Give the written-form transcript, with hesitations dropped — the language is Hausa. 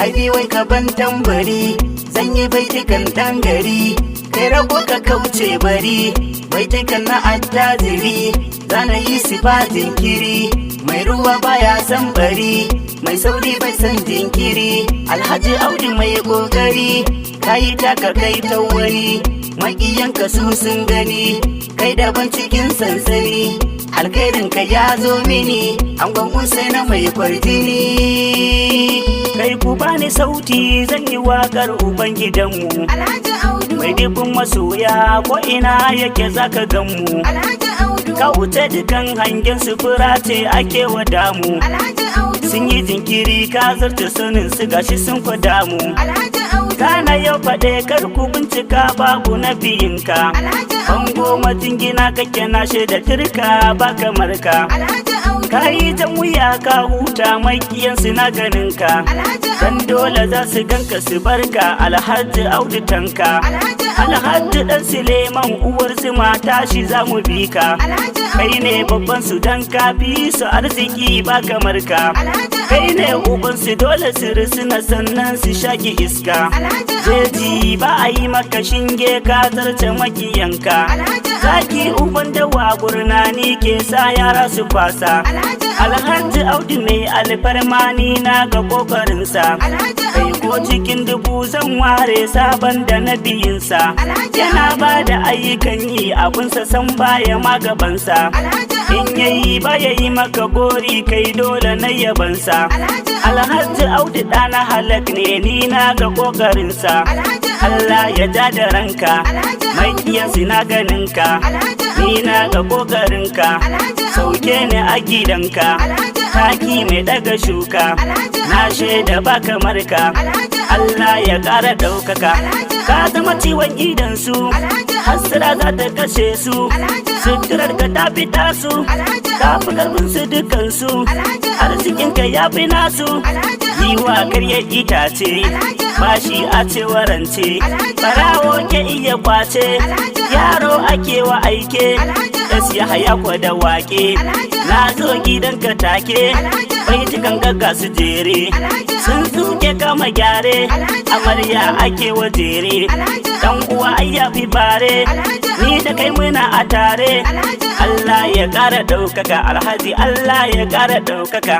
abi wai ka ban tambari zan yi baitukan dan gari kai rago ka kauce bari baitukan na attajiri zana yi su ba jinkiri mai ruwa baya san bari mai sauri bai san jinkiri Alhaji Audu mai kokari kayi taka kai tawari makiyanka su sun gani kai daban cikin sansani alkhairin ka ya zo mini angon Usaina mai kwarjini kai ku bani sauti zan yi wakar ubangidanmu Alhaji Audu mai dubin masoya ko ina yake zaka ganmu Alhaji Audu ka wuce dukan hangen sufura ce ake wadamu Alhaji Audu sun yi jinkiri ka zarta sanin su gashi sun kwadamu Alhaji Audu kana yau faɗe kar ku bincika babu na biyinka Alhaji bango majingina kake na shaida turka ba kamar ka Alhaji Audu ka yi jan wuya ka huta makiyansu na ganinka Alhaji dan dole za su ganka su barka Alhaji Audu tanka Alhaji dan Suleiman uwar zuma tashi za mu bi ka kai ne babban su dan ka bi su arziki ba kamar ka kai ne uban su dole su risina sannan su shaki iska jeji ba a yi maka shinge ka zarce makiyanka zaki uban dawa gurnani ke sa yara su kwasa Alhaji Audu mai alfarmani na ga kokarinsa kai ko cikin dubu zan ware sabon da na biyinsa yana ba da ayyukan yi abunsa san baya magabansa in yayi ba ya yi maka gori kai dole na yabansa Alhaji Audu ɗana halak ne ni na ga kokarinsa Allah ya ja da ranka makiyansu na ganinka ni na ga kokarinka sauke ni a gidanka taki mai daga shuka na shaida ba kamar ka Allah ya ƙara ɗaukaka ka zama ciwon idansu hasira za ta kashe su suturar ka ta fita su ka fi karfin su dukansu arzikinka ya fi nasu yiwa karya itace bashi a cewarance barawo ke iya kwace yaro ake wa aike ya haya kwa da wake na zo gidanka take bai cikin gagga su jere sun tsuke kama gyare amarya ake wa jere dan uwa ya fi bare ni da kai muna a tare Allah ya ƙara ɗaukaka Alhaji Allah ya ƙara ɗaukaka